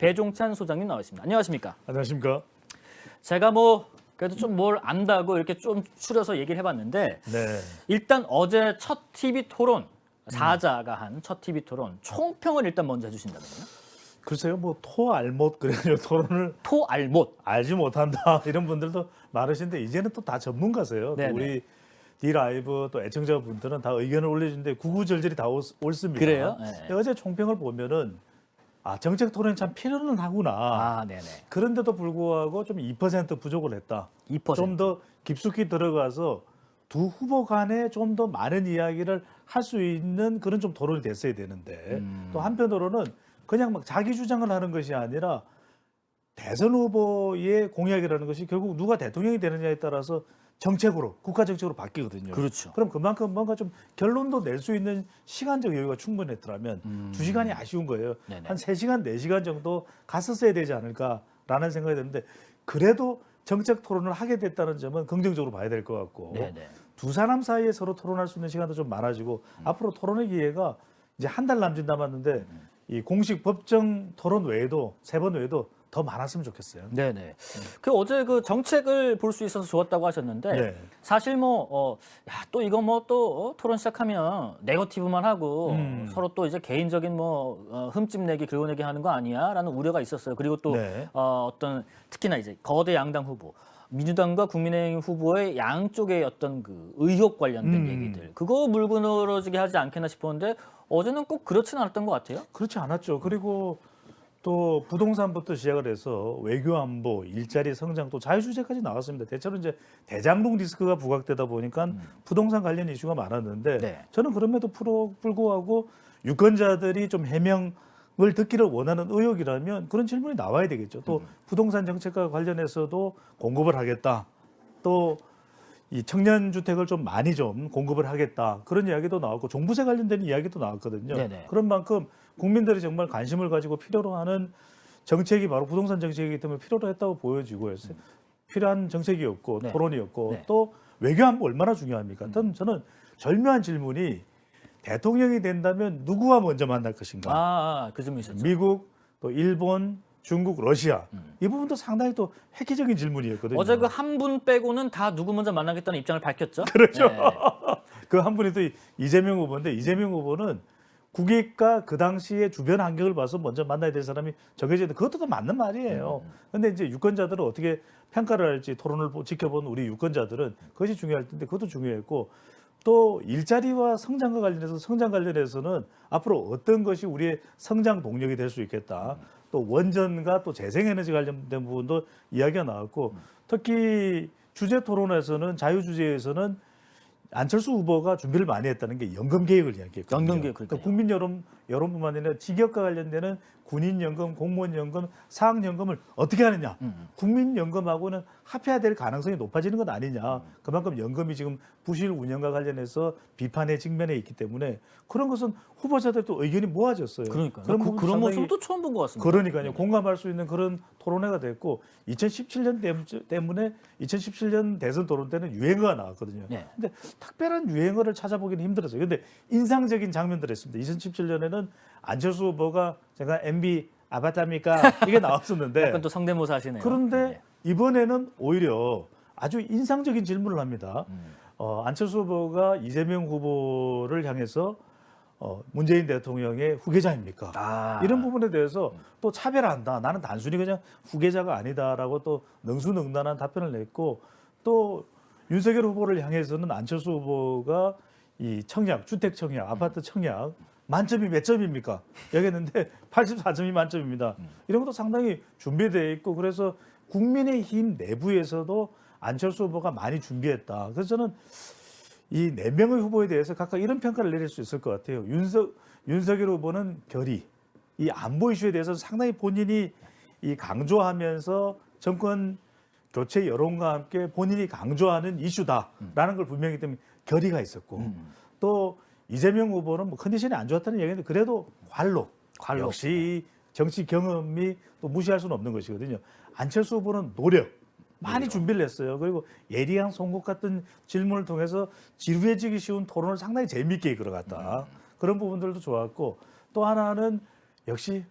배종찬 소장님 나와 있습니다. 안녕하십니까? 안녕하십니까? 제가 그래도 좀 뭘 안다고 이렇게 좀 추려서 얘기를 해봤는데 네. 일단 어제 첫 TV 토론 사자가 한 첫 TV 토론 총평을 일단 먼저 해주신다면요? 글쎄요, 토알못 그래가지고 토론을 토알못. 알지 못한다 이런 분들도 많으신데 이제는 또 다 전문가세요. 또 네네. 우리 D-라이브 또 애청자분들은 다 의견을 올려주는데 구구절절히 다 옳습니다. 그래요? 근데 어제 총평을 보면은 정책 토론이 참 필요는 하구나. 아, 네네. 그런데도 불구하고 좀 2% 부족을 했다. 2%. 좀 더 깊숙이 들어가서 두 후보 간에 좀 더 많은 이야기를 할 수 있는 그런 좀 토론이 됐어야 되는데 또 한편으로는 그냥 막 자기 주장을 하는 것이 아니라 대선 후보의 공약이라는 것이 결국 누가 대통령이 되느냐에 따라서 정책으로 국가 정책으로 바뀌거든요. 그렇죠. 그럼 그만큼 뭔가 좀 결론도 낼 수 있는 시간적 여유가 충분했더라면 2시간이 아쉬운 거예요. 네네. 한 3시간, 4시간 정도 갔었어야 되지 않을까라는 생각이 드는데 그래도 정책 토론을 하게 됐다는 점은 긍정적으로 봐야 될 것 같고 네네. 두 사람 사이에 서로 토론할 수 있는 시간도 좀 많아지고 앞으로 토론의 기회가 이제 한 달 남짓 남았는데 이 공식 법정 토론 외에도 3번 외에도 더 많았으면 좋겠어요. 네네. 어제 정책을 볼 수 있어서 좋았다고 하셨는데 네. 사실 또 이거 또 토론 시작하면 네거티브만 하고 서로 또 이제 개인적인 흠집 내기 긁어내기 하는 거 아니야라는 우려가 있었어요. 그리고 또 네. 어떤 특히나 이제 거대 양당 후보 민주당과 국민의힘 후보의 양쪽의 어떤 그 의혹 관련된 얘기들 그거 물고 늘어지게 하지 않겠나 싶었는데 어제는 꼭 그렇지는 않았던 것 같아요. 그렇지 않았죠. 그리고 또 부동산부터 시작을 해서 외교 안보, 일자리 성장 또 자유주제까지 나왔습니다. 대체로 이제 대장동 리스크가 부각되다 보니까 부동산 관련 이슈가 많았는데 네. 저는 그럼에도 불구하고 유권자들이 좀 해명을 듣기를 원하는 의혹이라면 그런 질문이 나와야 되겠죠. 또 부동산 정책과 관련해서도 공급을 하겠다. 또 이 청년 주택을 좀 많이 좀 공급을 하겠다. 그런 이야기도 나왔고 종부세 관련된 이야기도 나왔거든요. 네네. 그런 만큼 국민들이 정말 관심을 가지고 필요로 하는 정책이 바로 부동산 정책이기 때문에 필요로 했다고 보여지고 했어요. 필요한 정책이었고 네. 토론이었고 네. 또 외교 안보 얼마나 중요합니까? 저는 절묘한 질문이 대통령이 된다면 누구와 먼저 만날 것인가? 그 점이 있었죠. 미국, 또 일본, 중국, 러시아 이 부분도 상당히 또 획기적인 질문이었거든요. 어제 그 한 분 빼고는 다 누구 먼저 만나겠다는 입장을 밝혔죠. 그렇죠. 네. 그 한 분이 또 이재명 후보인데 이재명 후보는 국익과 그 당시의 주변 환경을 봐서 먼저 만나야 될 사람이 정해져 있는데 그것도 또 맞는 말이에요. 그런데 이제 유권자들은 어떻게 평가를 할지 토론을 지켜본 우리 유권자들은 그것이 중요할 텐데 그것도 중요했고 또 일자리와 성장 관련해서는 앞으로 어떤 것이 우리의 성장 동력이 될 수 있겠다. 또 원전과 또 재생에너지 관련된 부분도 이야기가 나왔고 특히 주제 토론에서는 자유주제에서는 안철수 후보가 준비를 많이 했다는 게 연금 개혁을 이야기했거든요. 연금 개혁, 그러니까 국민 여론뿐만 아니라 직역과 관련되는 군인연금, 공무원연금, 사학연금을 어떻게 하느냐. 국민연금하고는 합해야 될 가능성이 높아지는 것 아니냐. 그만큼 연금이 지금 부실 운영과 관련해서 비판의 직면에 있기 때문에 그런 것은 후보자들 또 의견이 모아졌어요. 그러니까요. 그런 그런 상당히 모습도 처음 본 것 같습니다. 그러니까요. 공감할 수 있는 그런 토론회가 됐고 2017년 때문에 2017년 대선 토론 때는 유행어가 나왔거든요. 네. 근데 특별한 유행어를 찾아보기는 힘들었어요. 근데 인상적인 장면들이 있습니다. 2017년에는 안철수 후보가 제가 MB 아바타입니까? 이게 나왔었는데 약간 또 성대모사 하시네요. 그런데 이번에는 오히려 아주 인상적인 질문을 합니다. 안철수 후보가 이재명 후보를 향해서 문재인 대통령의 후계자입니까? 이런 부분에 대해서 또 차별한다. 나는 단순히 그냥 후계자가 아니다라고 또 능수능란한 답변을 냈고 또 윤석열 후보를 향해서는 안철수 후보가 이 청약, 주택 청약, 아파트 청약 만점이 몇 점입니까? 얘기했는데 84점이 만점입니다. 이런 것도 상당히 준비되어 있고 그래서 국민의힘 내부에서도 안철수 후보가 많이 준비했다. 그래서 저는 이 4명의 후보에 대해서 각각 이런 평가를 내릴 수 있을 것 같아요. 윤석열 후보는 결의, 이 안보 이슈에 대해서 상당히 본인이 이 강조하면서 정권 교체 여론과 함께 본인이 강조하는 이슈다라는 걸 분명히 때문에 결의가 있었고 또 이재명 후보는 컨디션이 안 좋았다는 얘기인데 그래도 관록. 역시 정치 경험이 또 무시할 수는 없는 것이거든요. 안철수 후보는 노력. 많이 준비를 했어요. 그리고 예리한 송곳 같은 질문을 통해서 지루해지기 쉬운 토론을 상당히 재미있게 이끌어갔다. 그런 부분들도 좋았고 또 하나는 역시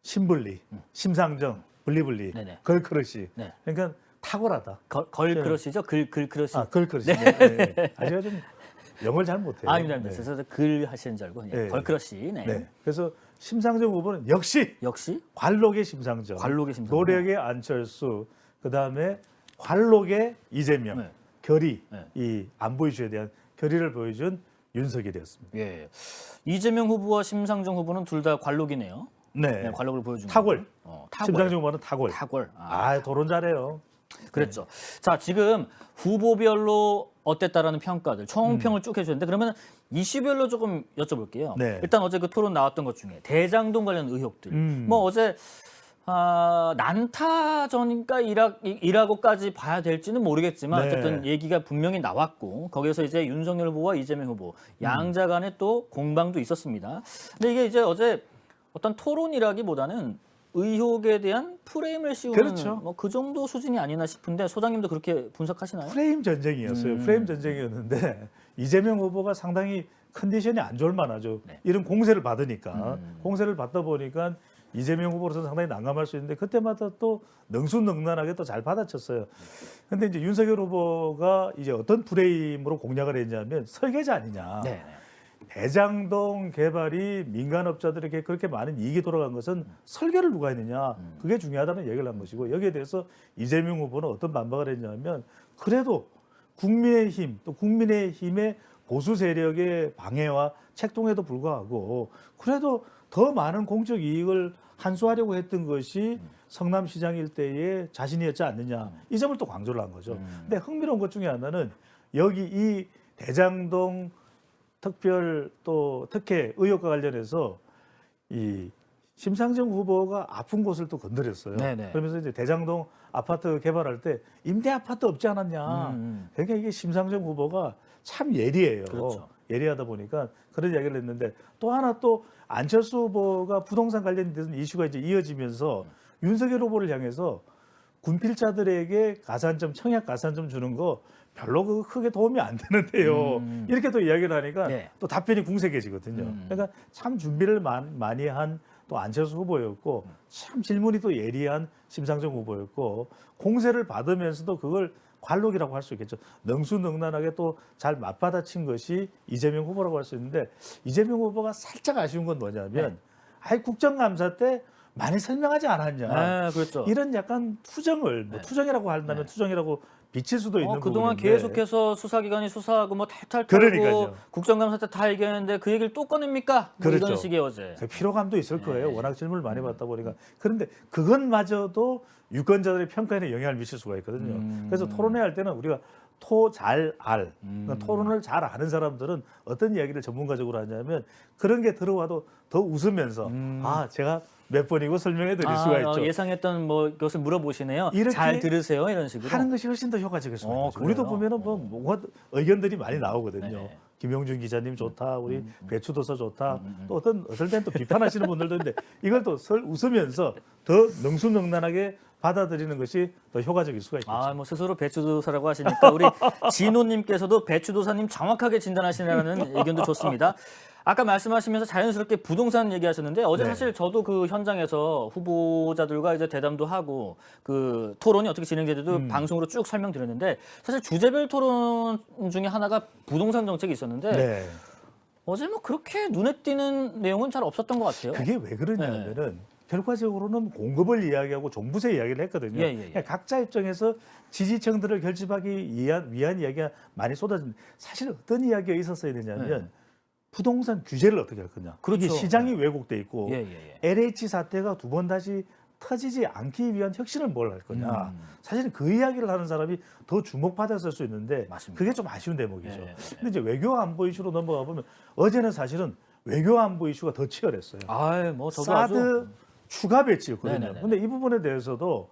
심블리, 심상정, 블리블리, 네네. 걸크러쉬. 네. 그러니까 탁월하다. 걸크러시죠? 글크러시. 걸크러쉬. 네. 아, 제가 좀 영어를 잘 못해요. 아닙니다. 네. 그래서 글 하시는 줄 알고 네. 걸크러시. 네. 네. 그래서 심상정 후보는 역시 역시 관록의 심상정, 관록의 심상정. 노력의 안철수, 그 다음에 관록의 이재명, 네. 결의, 네. 이 안보 이슈에 대한 결의를 보여준 윤석열이었습니다. 예. 이재명 후보와 심상정 후보는 둘 다 관록이네요. 네. 네, 관록을 보여준 탁월. 거예요. 탁월. 심상정 후보는 탁월. 탁월. 아, 토론 잘해요. 그랬죠. 자, 지금 후보별로 어땠다라는 평가들, 총평을 쭉 해주셨는데 그러면 이슈별로 조금 여쭤볼게요. 네. 일단 어제 그 토론 나왔던 것 중에 대장동 관련 의혹들. 음. 뭐 어제 난타전인가 이라고까지 봐야 될지는 모르겠지만 네. 어쨌든 얘기가 분명히 나왔고 거기에서 이제 윤석열 후보와 이재명 후보 양자 간에 또 공방도 있었습니다. 근데 이게 이제 어제 어떤 토론이라기보다는 의혹에 대한 프레임을 씌우는 그렇죠. 뭐 그 정도 수준이 아니나 싶은데 소장님도 그렇게 분석하시나요? 프레임 전쟁이었어요. 프레임 전쟁이었는데 이재명 후보가 상당히 컨디션이 안 좋을 만하죠. 네. 이런 공세를 받으니까 공세를 받다 보니까 이재명 후보로서는 상당히 난감할 수 있는데 그때마다 또 능수능란하게 또 잘 받아쳤어요. 근데 이제 윤석열 후보가 이제 어떤 프레임으로 공략을 했냐면 설계자 아니냐. 네. 대장동 개발이 민간업자들에게 그렇게 많은 이익이 돌아간 것은 설계를 누가 했느냐. 그게 중요하다는 얘기를 한 것이고 여기에 대해서 이재명 후보는 어떤 반박을 했냐면 그래도 국민의힘 또 국민의힘의 보수 세력의 방해와 책동에도 불구하고 그래도 더 많은 공적 이익을 한수하려고 했던 것이 성남시장 일대의 자신이었지 않느냐. 이 점을 또 강조를 한 거죠. 근데 흥미로운 것 중에 하나는 여기 이 대장동 특별 또 특혜 의혹과 관련해서 이 심상정 후보가 아픈 곳을 또 건드렸어요. 네네. 그러면서 이제 대장동 아파트 개발할 때 임대 아파트 없지 않았냐. 그러니까 이게 심상정 후보가 참 예리해요. 그렇죠. 예리하다 보니까 그런 이야기를 했는데 또 하나 또 안철수 후보가 부동산 관련된 이슈가 이제 이어지면서 윤석열 후보를 향해서 군필자들에게 가산점 청약 가산점 주는 거 별로 크게 도움이 안 되는데요. 이렇게 또 이야기를 하니까 네. 또 답변이 궁색해지거든요. 그러니까 참 준비를 많이 한 또 안철수 후보였고 참 질문이 또 예리한 심상정 후보였고 공세를 받으면서도 그걸 관록이라고 할 수 있겠죠. 능수능란하게 또 잘 맞받아친 것이 이재명 후보라고 할 수 있는데 이재명 후보가 살짝 아쉬운 건 뭐냐면 네. 아예 국정감사 때 많이 설명하지 않았냐. 네, 그렇죠. 이런 약간 투정을 뭐 투정이라고 한다면 투정이라고 비칠 수도 있는 그동안 부분인데 계속해서 수사기관이 수사하고 뭐 탈탈 털고 그러니까요. 국정감사 때 다 얘기했는데 그 얘기를 또 꺼냅니까? 뭐 그렇죠. 이런 식의 어제. 그 피로감도 있을 거예요. 워낙 질문을 많이 받다 보니까. 그런데 그것마저도 유권자들의 평가에는 영향을 미칠 수가 있거든요. 그래서 토론회 할 때는 우리가 그러니까 토론을 잘 아는 사람들은 어떤 이야기를 전문가적으로 하냐면 그런 게 들어와도 더 웃으면서 아 제가 몇 번이고 설명해 드릴 수가 있죠. 예상했던 뭐 것을 물어보시네요. 이렇게 잘 들으세요 이런 식으로. 하는 것이 훨씬 더 효과적일 수가 있죠. 그래요? 우리도 보면은 뭐 뭔가 의견들이 많이 나오거든요. 네. 김용준 기자님 좋다, 우리 배추도서 좋다. 또 어떨 땐 또 비판하시는 분들도 있는데 이걸 또 웃으면서 더 능수능란하게 받아들이는 것이 더 효과적일 수가 있겠죠. 뭐 스스로 배추도사라고 하시니까 우리 진호님께서도 배추도사님 정확하게 진단하시라는 의견도 좋습니다. 아까 말씀하시면서 자연스럽게 부동산 얘기하셨는데 어제 네. 사실 저도 그 현장에서 후보자들과 이제 대담도 하고 그 토론이 어떻게 진행되는지도 방송으로 쭉 설명드렸는데 사실 주제별 토론 중에 하나가 부동산 정책이 있었는데 네. 어제 뭐 그렇게 눈에 띄는 내용은 잘 없었던 것 같아요. 그게 왜 그러냐면은 결과적으로는 공급을 이야기하고 종부세 이야기를 했거든요. 그러니까 각자 입장에서 지지층들을 결집하기 위한 이야기가 많이 쏟아진. 사실 어떤 이야기가 있었어야 되냐면 부동산 규제를 어떻게 할 거냐. 그렇죠. 이게 시장이 왜곡돼 있고 예. LH 사태가 두 번 다시 터지지 않기 위한 혁신을 뭘 할 거냐. 사실은 그 이야기를 하는 사람이 더 주목받았을 수 있는데 맞습니다. 그게 좀 아쉬운 대목이죠. 예. 근데 이제 외교 안보 이슈로 넘어가 보면 어제는 사실은 외교 안보 이슈가 더 치열했어요. 뭐 저도 사드 아주 추가 배치였거든요. 네네네. 근데 이 부분에 대해서도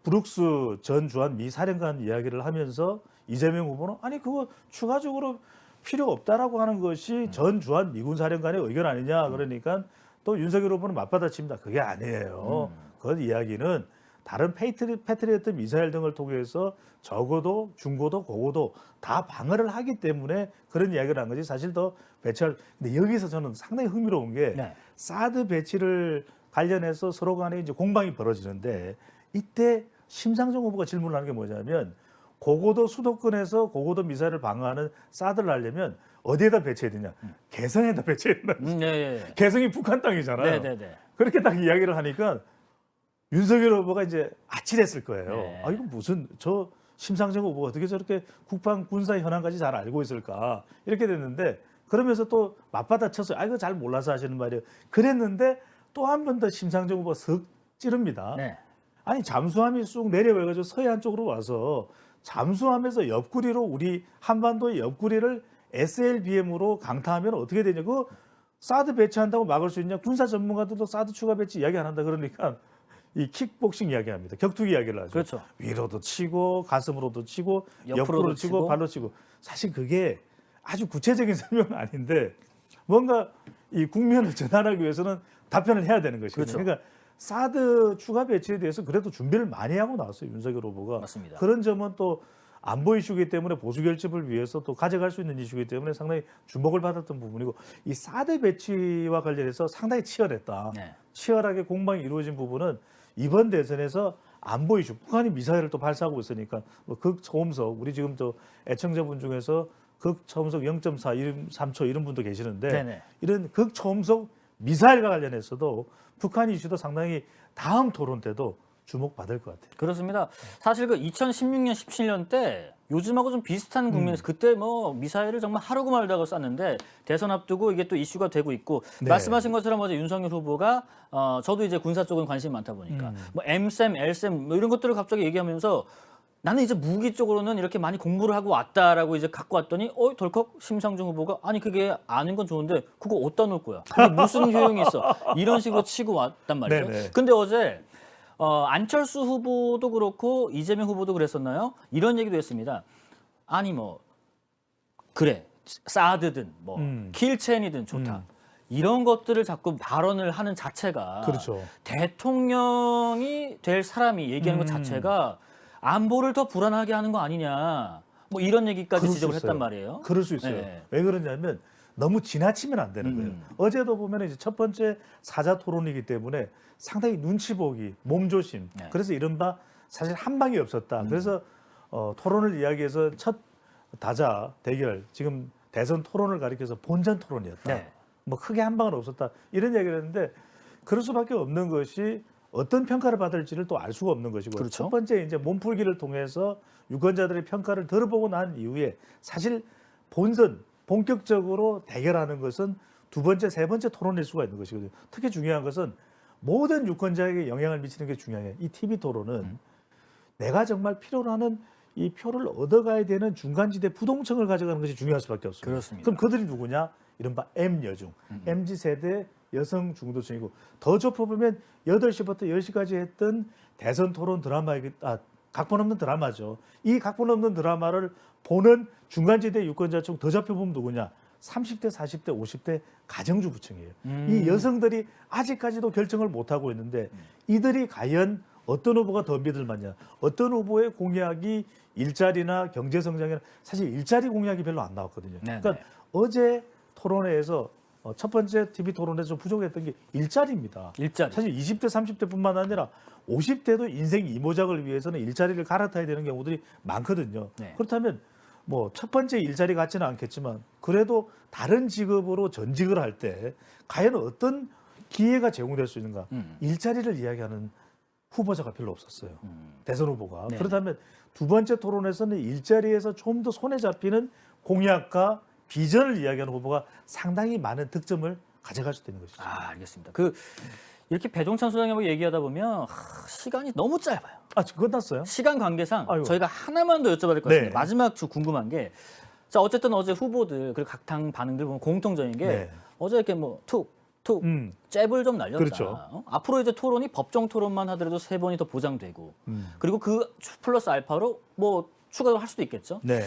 브룩스 전 주한 미 사령관 이야기를 하면서 이재명 후보는 아니 그거 추가적으로 필요 없다라고 하는 것이 전 주한 미군 사령관의 의견 아니냐. 그러니까 또 윤석열 후보는 맞받아칩니다. 그게 아니에요. 그 이야기는 다른 패트리어트 미사일 등을 통해서 적어도 중고도 고고도 다 방어를 하기 때문에 그런 이야기를 한 거지. 사실 더 배치할. 근데 여기서 저는 상당히 흥미로운 게 네. 사드 배치를 관련해서 서로 간에 이제 공방이 벌어지는데 이때 심상정 후보가 질문을 하는 게 뭐냐면 고고도 수도권에서 고고도 미사일을 방어하는 사드를 하려면 어디에다 배치해야 되냐? 개성에다 배치해야 된다. 네. 개성이 북한 땅이잖아요. 네. 그렇게 딱 이야기를 하니까 윤석열 후보가 이제 아찔했을 거예요. 네. 아 이거 무슨 저 심상정 후보가 어떻게 저렇게 국방 군사 현안까지 잘 알고 있을까 이렇게 됐는데 그러면서 또 맞받아쳤어요. 아 이거 잘 몰라서 하시는 말이에요. 그랬는데 또 한 번 더 심상정 후보가 석 찌릅니다. 네. 아니 잠수함이 쑥 내려와가지고 서해안 쪽으로 와서 잠수함에서 옆구리로 우리 한반도의 옆구리를 SLBM으로 강타하면 어떻게 되냐? 그 사드 배치한다고 막을 수 있냐? 군사 전문가들도 사드 추가 배치 이야기 안 한다 그러니까 이 킥복싱 이야기합니다. 격투기 이야기를 하죠. 그렇죠. 위로도 치고 가슴으로도 치고 옆으로도 옆으로 치고 발로 치고 사실 그게 아주 구체적인 설명은 아닌데 뭔가 이 국면을 전환하기 위해서는 답변을 해야 되는 것이거든요. 그렇죠. 그러니까 사드 추가 배치에 대해서 그래도 준비를 많이 하고 나왔어요. 윤석열 후보가. 맞습니다. 그런 점은 또 안보 이슈이기 때문에 보수 결집을 위해서 또 가져갈 수 있는 이슈이기 때문에 상당히 주목을 받았던 부분이고 이 사드 배치와 관련해서 상당히 치열했다. 네. 치열하게 공방이 이루어진 부분은 이번 대선에서 안보 이슈, 북한이 미사일을 또 발사하고 있으니까 뭐 극초음속 우리 지금 또 애청자분 중에서 극초음속 0.4, 3초 이런 분도 계시는데 네네. 이런 극초음속 미사일과 관련해서도 북한 이슈도 상당히 다음 토론 때도 주목받을 것 같아요. 그렇습니다. 사실 그 2016년, 17년 때 요즘하고 좀 비슷한 국면에서 그때 뭐 미사일을 정말 하루고 말다가 쐈는데 대선 앞두고 이게 또 이슈가 되고 있고 네. 말씀하신 것처럼 어제 윤석열 후보가 저도 이제 군사 쪽은 관심이 많다 보니까 뭐 M셈, L셈 뭐 이런 것들을 갑자기 얘기하면서 나는 이제 무기 쪽으로는 이렇게 많이 공부를 하고 왔다라고 이제 갖고 왔더니 덜컥 심상정 후보가 아니 그게 아는 건 좋은데 그거 어디다 놓을 거야? 그게 무슨 효용이 있어? 이런 식으로 치고 왔단 말이죠. 네네. 근데 어제 안철수 후보도 그렇고 이재명 후보도 그랬었나요? 이런 얘기도 했습니다. 아니 뭐 그래 사드든 뭐 킬첸이든 좋다. 이런 것들을 자꾸 발언을 하는 자체가 그렇죠. 대통령이 될 사람이 얘기하는 것 자체가 안보를 더 불안하게 하는 거 아니냐. 뭐 이런 얘기까지 그럴 수 지적을 있어요. 했단 말이에요. 그럴 수 있어요. 네. 왜 그러냐면 너무 지나치면 안 되는 거예요. 어제도 보면 이제 첫 번째 사자 토론이기 때문에 상당히 눈치 보기, 몸조심. 네. 그래서 이른바 사실 한 방이 없었다. 그래서 토론을 이야기해서 첫 다자 대결 지금 대선 토론을 가리켜서 본전 토론이었다. 네. 뭐 크게 한 방은 없었다. 이런 이야기를 했는데 그럴 수밖에 없는 것이 어떤 평가를 받을지를 또 알 수가 없는 것이고 그렇죠. 첫 번째 이제 몸풀기를 통해서 유권자들의 평가를 들어보고 난 이후에 사실 본격적으로 대결하는 것은 두 번째, 세 번째 토론일 수가 있는 것이거든요. 특히 중요한 것은 모든 유권자에게 영향을 미치는 게 중요해요. 이 TV 토론은 내가 정말 필요로 하는 이 표를 얻어가야 되는 중간지대 부동층을 가져가는 것이 중요할 수밖에 없습니다. 그렇습니다. 그럼 그들이 누구냐? 이른바 M여중, MZ세대 여성 중도층이고 더 좁혀보면 8시부터 10시까지 했던 대선 토론 각본 없는 드라마죠. 이 각본 없는 드라마를 보는 중간지대 유권자층 더 잡혀보면 누구냐? 30대, 40대, 50대 가정주 부층이에요. 이 여성들이 아직까지도 결정을 못하고 있는데 이들이 과연 어떤 후보가 더 믿을 만냐? 어떤 후보의 공약이 일자리나 경제 성장이나 사실 일자리 공약이 별로 안 나왔거든요. 네네. 그러니까 어제 토론회에서 첫 번째 TV 토론에서 좀 부족했던 게 일자리입니다. 일자리. 사실 20대, 30대뿐만 아니라 50대도 인생 이모작을 위해서는 일자리를 갈아타야 되는 경우들이 많거든요. 네. 그렇다면 뭐 첫 번째 일자리 같지는 않겠지만 그래도 다른 직업으로 전직을 할 때 과연 어떤 기회가 제공될 수 있는가? 일자리를 이야기하는 후보자가 별로 없었어요. 대선 후보가. 네. 그렇다면 두 번째 토론에서는 일자리에서 좀 더 손에 잡히는 공약과 비전을 이야기하는 후보가 상당히 많은 득점을 가져갈 수 있는 것이죠. 알겠습니다. 이렇게 배종찬 소장님하고 얘기하다 보면 시간이 너무 짧아요. 지금 끝났어요? 시간 관계상 아이고. 저희가 하나만 더 여쭤봐야 될 것 같습니다. 네. 마지막 궁금한 게 자 어쨌든 어제 후보들 그리고 각 당 반응들 보면 공통적인 게 네. 어제 이렇게 뭐 툭 잽을 좀 날렸다. 그렇죠. 앞으로 이제 토론이 법정 토론만 하더라도 3번이 더 보장되고 그리고 그 플러스 알파로 뭐 추가로 할 수도 있겠죠. 네.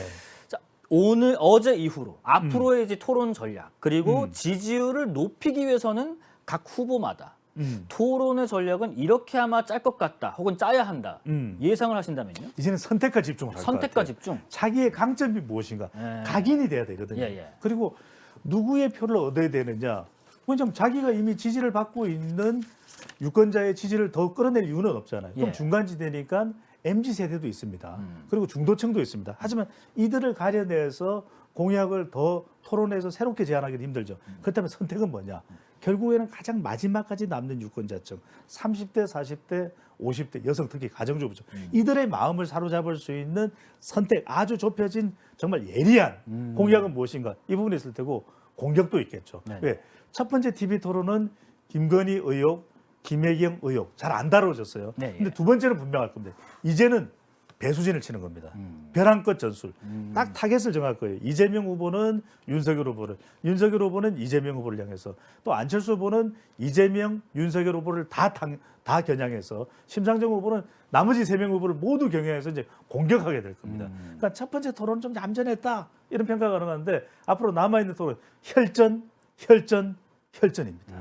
자, 어제 이후로 앞으로의 이제 토론 전략 그리고 지지율을 높이기 위해서는 각 후보마다 토론의 전략은 이렇게 아마 짤 것 같다 혹은 짜야 한다 예상을 하신다면요? 이제는 선택과 집중을 할 것 같아요. 선택과 집중. 자기의 강점이 무엇인가 예. 각인이 돼야 되거든요. 예. 그리고 누구의 표를 얻어야 되느냐 왜냐하면 자기가 이미 지지를 받고 있는 유권자의 지지를 더 끌어낼 이유는 없잖아요. 그럼 예. 중간지대니까 MZ 세대도 있습니다. 그리고 중도층도 있습니다. 하지만 이들을 가려내서 공약을 더 토론해서 새롭게 제안하기는 힘들죠. 그렇다면 선택은 뭐냐? 결국에는 가장 마지막까지 남는 유권자층 30대, 40대, 50대 여성 특히 가정주부죠. 이들의 마음을 사로잡을 수 있는 선택 아주 좁혀진 정말 예리한 공약은 무엇인가 이 부분이 있을 테고 공격도 있겠죠. 네. 왜? 첫 번째 TV 토론은 김건희 의혹, 김혜경 의혹 잘 안 다뤄졌어요. 네, 근데 두 번째는 분명할 겁니다. 이제는 배수진을 치는 겁니다. 벼랑끝 전술. 딱 타겟을 정할 거예요. 이재명 후보는 윤석열 후보를, 윤석열 후보는 이재명 후보를 향해서, 또 안철수 후보는 이재명, 윤석열 후보를 다 겨냥해서, 심상정 후보는 나머지 3명 후보를 모두 경향해서 이제 공격하게 될 겁니다. 그러니까 첫 번째 토론은 좀 얌전했다 이런 평가가 가능한데 앞으로 남아있는 토론 혈전입니다.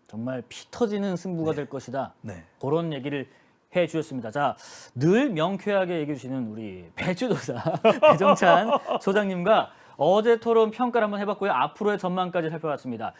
정말 피 터지는 승부가 될 것이다. 네. 그런 얘기를 해 주셨습니다. 자, 늘 명쾌하게 얘기해 주시는 우리 배추도사 배정찬 소장님과 어제 토론 평가를 한번 해봤고요. 앞으로의 전망까지 살펴봤습니다.